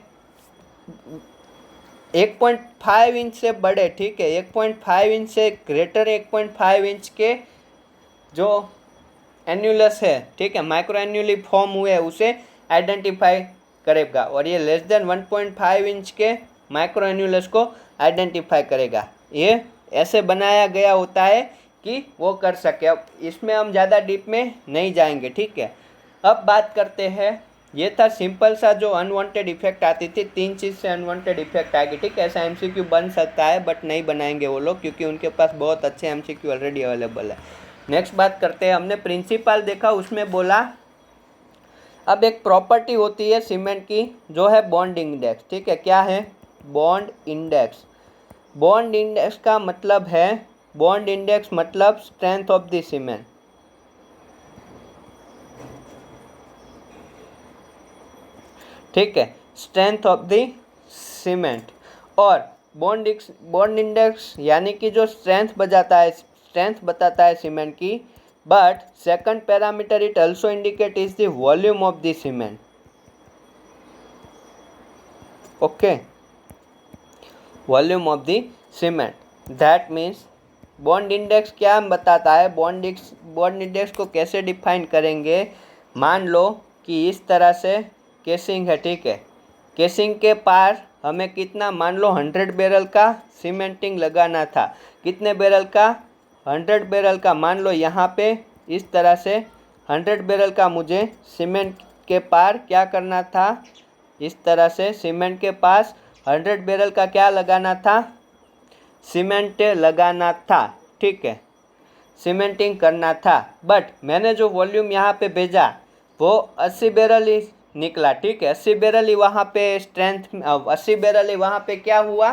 1.5 इंच से बड़े, ठीक है, 1.5 इंच से ग्रेटर 1.5 इंच के जो एन्यूलस है, ठीक है, माइक्रो एन्यूली फॉर्म हुए उसे आइडेंटिफाई करेगा, और ये लेस देन 1.5 इंच के माइक्रो एन्यूलस को आइडेंटिफाई करेगा। ये ऐसे बनाया गया होता है कि वो कर सके। अब इसमें हम ज़्यादा डीप में नहीं जाएंगे, ठीक है। अब बात करते हैं, ये था सिंपल सा जो अनवांटेड इफेक्ट आती थी, 3 चीज़ से अनवांटेड इफेक्ट आएगी, ठीक है। ऐसा MCQ बन सकता है बट नहीं बनाएंगे वो लोग, क्योंकि उनके पास बहुत अच्छे MCQ ऑलरेडी अवेलेबल है। नेक्स्ट बात करते हैं, हमने प्रिंसिपल देखा, उसमें बोला अब एक प्रॉपर्टी होती है सीमेंट की जो है बॉन्ड इंडेक्स, ठीक है। क्या है? Bond index. बॉन्ड इंडेक्स का मतलब है, बॉन्ड इंडेक्स मतलब स्ट्रेंथ ऑफ द सीमेंट, ठीक है, स्ट्रेंथ ऑफ द सीमेंट। और बॉन्ड इंडेक्स यानी कि जो स्ट्रेंथ बताता है सीमेंट की, but second parameter it also indicate is the volume of the cement, okay, volume of the cement. That means bond index क्या बताता है, बॉन्ड इंडेक्स को कैसे डिफाइन करेंगे। मान लो कि इस तरह से केसिंग है, ठीक है, केसिंग के पार हमें कितना, मान लो 100 बैरल का सीमेंटिंग लगाना था। कितने बैरल का? 100 बैरल का। मान लो यहाँ पे इस तरह से 100 बैरल का मुझे सीमेंट के पार क्या करना था, इस तरह से सीमेंट के पास 100 बैरल का क्या लगाना था, सीमेंट लगाना था, ठीक है, सीमेंटिंग करना था। बट मैंने जो वॉल्यूम यहाँ पे भेजा वो 80 बैरल ही निकला, ठीक है, 80 बैरल ही वहाँ पे स्ट्रेंथ, 80 बैरल ही वहाँ पे क्या हुआ,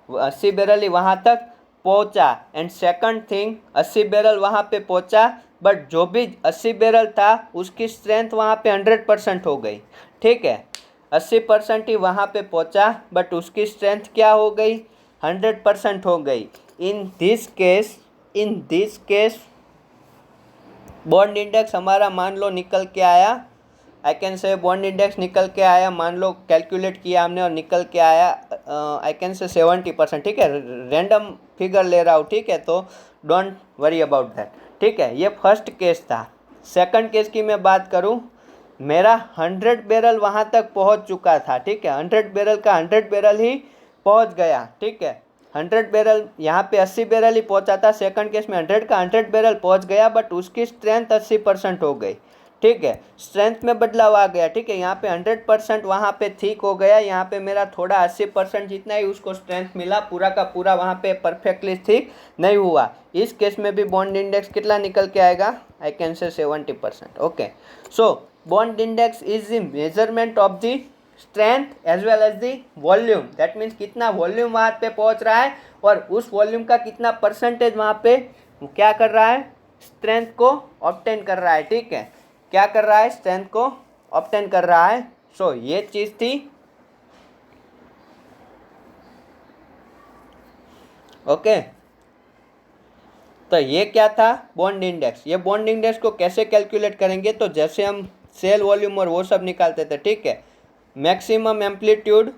80 बैरल ही वहाँ तक पहुंचा, एंड सेकंड थिंग 80 बैरल वहाँ पे पहुंचा, बट जो भी 80 बैरल था उसकी स्ट्रेंथ वहाँ पे 100% हो गई। ठीक है, 80% ही वहाँ पे पहुंचा, बट उसकी स्ट्रेंथ क्या हो गई, 100% हो गई। In this case bond index हमारा मान लो निकल के आया, आई कैन से बॉन्ड इंडेक्स निकल के आया, मान लो कैलकुलेट किया हमने और निकल के आया आई कैन से 70%। ठीक है, रैंडम फिगर ले रहा हूँ। ठीक है, तो डोंट वरी अबाउट दैट। ठीक है, ये फर्स्ट केस था। सेकंड केस की मैं बात करूँ, मेरा 100 बैरल वहाँ तक पहुँच चुका था। ठीक है, 100 बैरल का 100 बैरल ही पहुँच गया। ठीक है, 100 बैरल, यहाँ पे 80 बैरल ही पहुँचा था, सेकंड केस में 100 का 100 बैरल पहुँच गया, बट उसकी स्ट्रेंथ 80% हो गई। ठीक है, स्ट्रेंथ में बदलाव आ गया। ठीक है, यहाँ पे 100% वहाँ पे ठीक हो गया, यहाँ पे मेरा थोड़ा 80% जितना ही उसको स्ट्रेंथ मिला, पूरा का पूरा वहाँ पे परफेक्टली ठीक नहीं हुआ। इस केस में भी बॉन्ड इंडेक्स कितना निकल के आएगा, आई can say 70%। Okay, so bond index is the measurement of the strength as well as the volume. That means कितना वॉल्यूम वहाँ पे पहुँच रहा है और उस वॉल्यूम का कितना परसेंटेज वहाँ पे क्या कर रहा है, स्ट्रेंथ को ऑब्टेन कर रहा है। ठीक है, क्या कर रहा है, स्ट्रेंथ को ऑब्टेन कर रहा है। सो ये चीज थी। ओके, तो ये क्या था, बॉन्ड इंडेक्स। ये बॉन्ड इंडेक्स को कैसे कैलकुलेट करेंगे, तो जैसे हम सेल वॉल्यूम और वो सब निकालते थे। ठीक है, मैक्सिमम एम्पलीट्यूड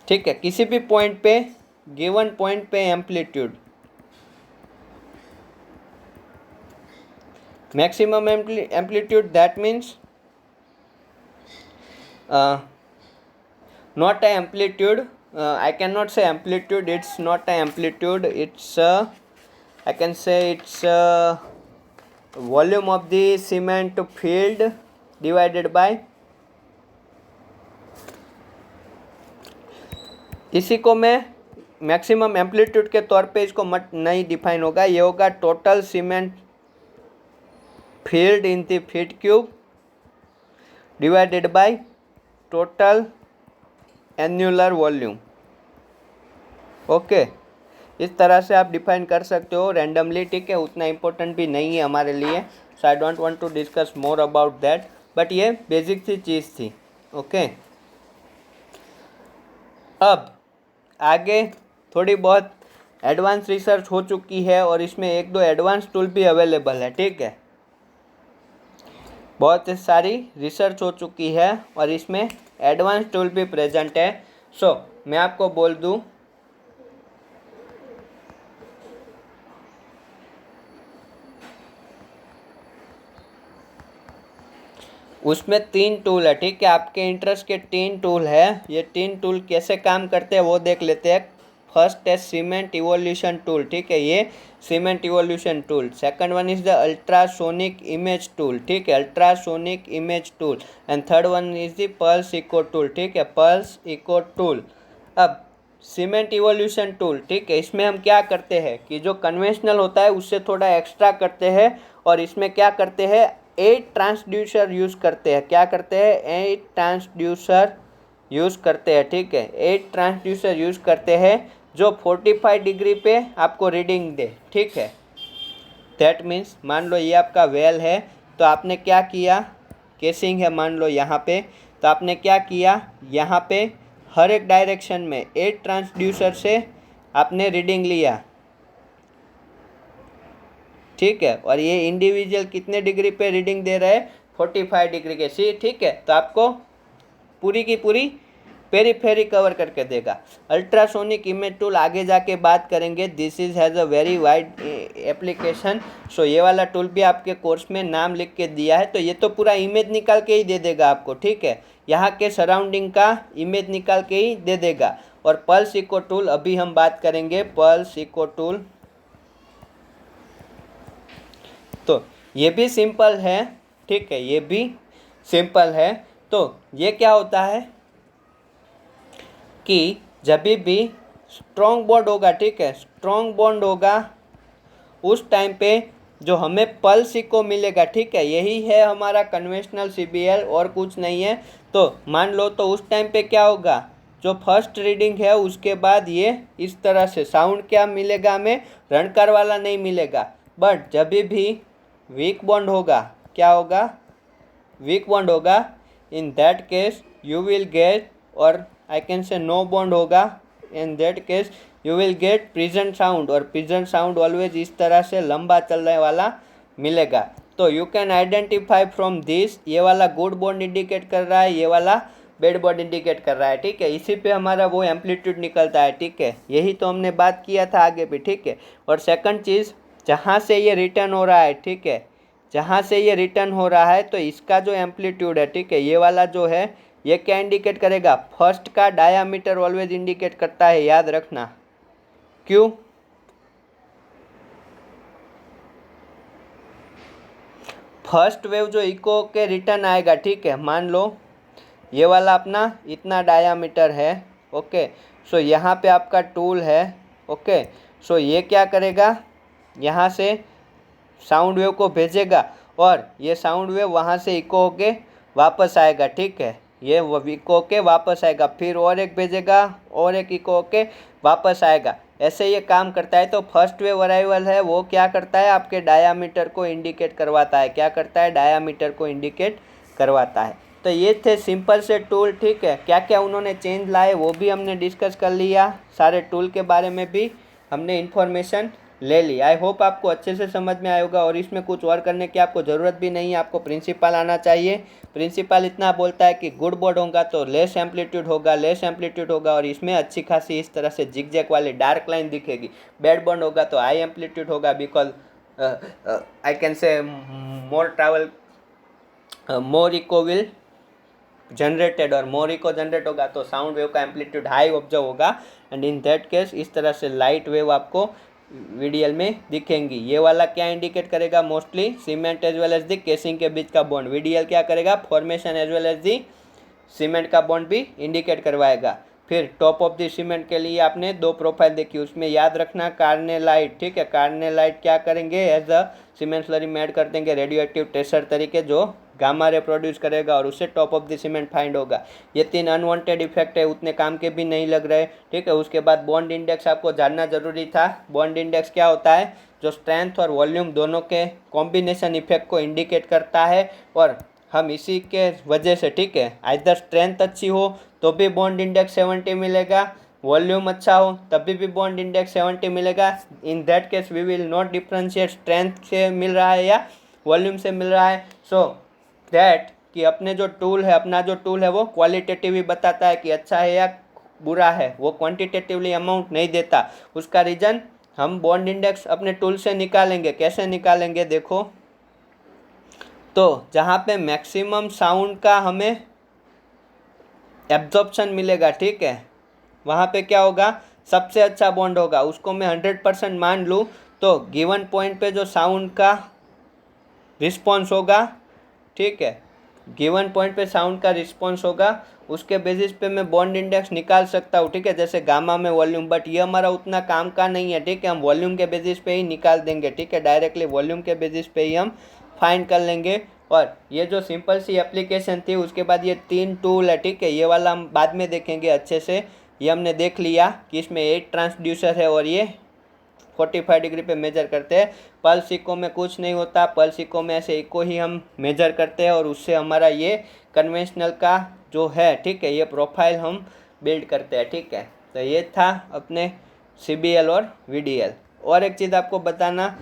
ठीक है, किसी भी पॉइंट पे, गिवन पॉइंट पे amplitude, maximum amplitude, that means not a amplitude, I cannot say amplitude, it's not a amplitude, it's I can say it's volume of the cement field divided by, इसी को मैं maximum amplitude के तौर पे इसको मत नहीं डिफाइन होगा, ये होगा total cement field in the feet cube divided by total annular volume. Okay, इस तरह से आप डिफाइन कर सकते हो रैंडमली। ठीक है, उतना इम्पोर्टेंट भी नहीं है हमारे लिए, so I don't want to discuss more about that, but ये बेसिक सी चीज़ थी। ओके, अब आगे थोड़ी बहुत एडवांस रिसर्च हो चुकी है और इसमें एक दो एडवांस टूल भी अवेलेबल है। ठीक है, बहुत सारी रिसर्च हो चुकी है और इसमें एडवांस टूल भी प्रेजेंट है। सो मैं आपको बोल दूं, उसमें 3 टूल है। ठीक है, आपके इंटरेस्ट के 3 टूल है। ये 3 टूल कैसे काम करते हैं वो देख लेते हैं। फर्स्ट है सीमेंट इवोल्यूशन टूल। ठीक है, ये cement evolution tool. Second one is the ultrasonic image tool. ठीक है, ultrasonic image tool. And third one is the pulse eco tool. ठीक है, पल्स इको टूल। अब सीमेंट इवोल्यूशन टूल, ठीक है, इसमें हम क्या करते हैं कि जो कन्वेंशनल होता है उससे थोड़ा एक्स्ट्रा करते हैं और इसमें क्या करते हैं, 8 ट्रांसड्यूसर यूज़ करते हैं। क्या करते हैं, 8 ट्रांसड्यूसर यूज़ करते हैं। ठीक है, 8 ट्रांसड्यूसर यूज़ करते हैं जो 45 डिग्री पे आपको रीडिंग दे। ठीक है, दैट मीन्स मान लो ये आपका वेल है, तो आपने क्या किया, केसिंग है मान लो यहाँ पे, तो आपने क्या किया, यहाँ पे हर एक डायरेक्शन में 8 ट्रांसड्यूसर से आपने रीडिंग लिया। ठीक है, और ये इंडिविजुअल कितने डिग्री पे रीडिंग दे रहे हैं, 45 डिग्री के। सी ठीक है, तो आपको पूरी की पूरी पेरीफेरी कवर करके देगा। अल्ट्रासोनिक इमेज टूल आगे जाके बात करेंगे, this is has a very wide application. So ये वाला टूल भी आपके कोर्स में नाम लिख के दिया है, तो ये तो पूरा इमेज निकाल के ही दे देगा आपको। ठीक है, यहाँ के सराउंडिंग का इमेज निकाल के ही दे देगा। और पल्स इको टूल अभी हम बात करेंगे, पल्स इको टूल, तो ये भी सिंपल है। ठीक है, ये भी सिंपल है। तो ये क्या होता है कि जब भी स्ट्रॉन्ग बॉन्ड होगा, ठीक है, स्ट्रॉन्ग बॉन्ड होगा, उस टाइम पे जो हमें पल्स इको मिलेगा, ठीक है, यही है हमारा कन्वेंशनल CBL और कुछ नहीं है। तो मान लो तो उस टाइम पे क्या होगा, जो फर्स्ट रीडिंग है उसके बाद ये इस तरह से साउंड क्या मिलेगा हमें, रणकार वाला नहीं मिलेगा। बट जब भी वीक बॉन्ड होगा, क्या होगा, वीक बॉन्ड होगा, in that case you will get, और I can say no bond होगा, in that case you will get present sound, और प्रेजेंट साउंड ऑलवेज इस तरह से लंबा चलने वाला मिलेगा। तो you can identify from this, ये वाला गुड बॉन्ड इंडिकेट कर रहा है, ये वाला बैड बॉन्ड इंडिकेट कर रहा है, ठीक है। इसी पे हमारा वो एम्पलीट्यूड निकलता है, ठीक है। यही तो हमने बात किया था आगे भी, ठीक है। और सेकंड चीज़, जहाँ से ये रिटर्न हो रहा है, ठीक है, जहाँ से ये रिटर्न हो रहा है तो इसका जो एम्पलीट्यूड है, ठीक है, ये वाला जो है ये क्या इंडिकेट करेगा, फर्स्ट का डायामीटर ऑलवेज इंडिकेट करता है, याद रखना। क्यों? फर्स्ट वेव जो इको के रिटर्न आएगा, ठीक है, मान लो ये वाला अपना इतना डायामीटर है, ओके। सो यहाँ पे आपका टूल है, ओके। सो ये क्या करेगा, यहाँ से साउंड वेव को भेजेगा और ये साउंड वेव वहाँ से इको होके वापस आएगा, ठीक है। ये इको होके वापस आएगा, फिर और एक भेजेगा और एक इको होके वापस आएगा, ऐसे ये काम करता है। तो फर्स्ट वेव अराइवल है वो क्या करता है, आपके डायामीटर को इंडिकेट करवाता है। क्या करता है, डायामीटर को इंडिकेट करवाता है। तो ये थे सिंपल से टूल, ठीक है। क्या क्या उन्होंने चेंज लाए वो भी हमने डिस्कस कर लिया, सारे टूल के बारे में भी हमने इन्फॉर्मेशन ले ली। आई होप आपको अच्छे से समझ में आया होगा और इसमें कुछ और करने की आपको ज़रूरत भी नहीं है। आपको प्रिंसिपल आना चाहिए। प्रिंसिपल इतना बोलता है कि गुड बॉन्ड होगा तो लेस एम्पलीट्यूड होगा, लेस एम्पलीट्यूड होगा और इसमें अच्छी खासी इस तरह से जिगजैग वाली डार्क लाइन दिखेगी। बैड बॉन्ड होगा तो हाई एम्पलीट्यूड होगा, because I can say more travel, more echo will generated, और मोर इको जनरेट होगा तो साउंड वेव का एम्पलीट्यूड हाई ऑब्जर्व होगा। एंड इन दैट केस इस तरह से लाइट वेव आपको वीडियल में दिखेंगी। ये वाला क्या इंडिकेट करेगा, mostly cement as well as the casing के बीच का बॉन्ड। वीडियल क्या करेगा, formation as well as the cement का बॉन्ड भी इंडिकेट करवाएगा। फिर टॉप ऑफ द सीमेंट के लिए आपने दो प्रोफाइल देखी, उसमें याद रखना कार्ने लाइट, ठीक है। कार्ने लाइट क्या करेंगे, एज अ सीमेंट स्लरी में ऐड कर देंगे रेडियो एक्टिव ट्रेसर तरीके, जो गामा रे प्रोड्यूस करेगा और उससे top of the cement find होगा। ये 3 अनवांटेड इफेक्ट है, उतने काम के भी नहीं लग रहे, ठीक है। उसके बाद बॉन्ड इंडेक्स आपको जानना जरूरी था। बॉन्ड इंडेक्स क्या होता है, जो स्ट्रेंथ और वॉल्यूम दोनों के कॉम्बिनेशन इफेक्ट को इंडिकेट करता है। और हम इसी के वजह से, ठीक है, आइदर स्ट्रेंथ अच्छी हो तो भी बॉन्ड इंडेक्स 70 मिलेगा, वॉल्यूम अच्छा हो तभी भी बॉन्ड इंडेक्स 70 मिलेगा। In that case we will not differentiate strength से मिल रहा है या वॉल्यूम से मिल रहा है। सो दैट कि अपना जो टूल है वो क्वालिटेटिवली बताता है कि अच्छा है या बुरा है, वो क्वांटिटेटिवली अमाउंट नहीं देता। उसका रीज़न हम बॉन्ड इंडेक्स अपने टूल से निकालेंगे। कैसे निकालेंगे, देखो, तो जहाँ पे मैक्सिमम साउंड का हमें एब्जॉर्प्शन मिलेगा, ठीक है, वहाँ पे क्या होगा, सबसे अच्छा बॉन्ड होगा। उसको मैं 100% मान लूँ तो गिवन पॉइंट पे जो साउंड का रिस्पॉन्स होगा, ठीक है, गिवन पॉइंट पे साउंड का रिस्पॉन्स होगा, उसके बेसिस पे मैं बॉन्ड इंडेक्स निकाल सकता हूँ, ठीक है, जैसे गामा में वॉल्यूम। बट ये हमारा उतना काम का नहीं है, ठीक है, हम वॉल्यूम के बेसिस पे ही निकाल देंगे, ठीक है, डायरेक्टली वॉल्यूम के बेसिस पे ही हम फाइंड कर लेंगे। और ये जो सिंपल सी एप्लीकेशन थी, उसके बाद ये 3 टूल है, ठीक है, ये वाला हम बाद में देखेंगे अच्छे से। ये हमने देख लिया कि इसमें 8 ट्रांसड्यूसर है और ये 45 डिग्री पे मेजर करते हैं। पल्स इको में कुछ नहीं होता, पल्स इको में ऐसे इको ही हम मेजर करते हैं और उससे हमारा ये कन्वेंशनल का जो है, ठीक है, ये प्रोफाइल हम बिल्ड करते हैं, ठीक है। तो ये था अपने CBL और VDL। और एक चीज़ आपको बताना,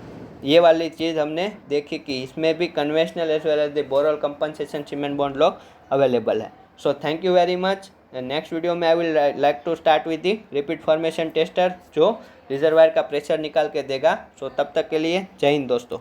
ये वाली चीज़ हमने देखी कि इसमें भी conventional as well as the borehole compensation cement bond log available है। So thank you very much. Next video में I will like to start with the repeat formation tester, जो रिजर्वायर का प्रेशर निकाल के देगा। सो तब तक के लिए जय हिंद दोस्तों।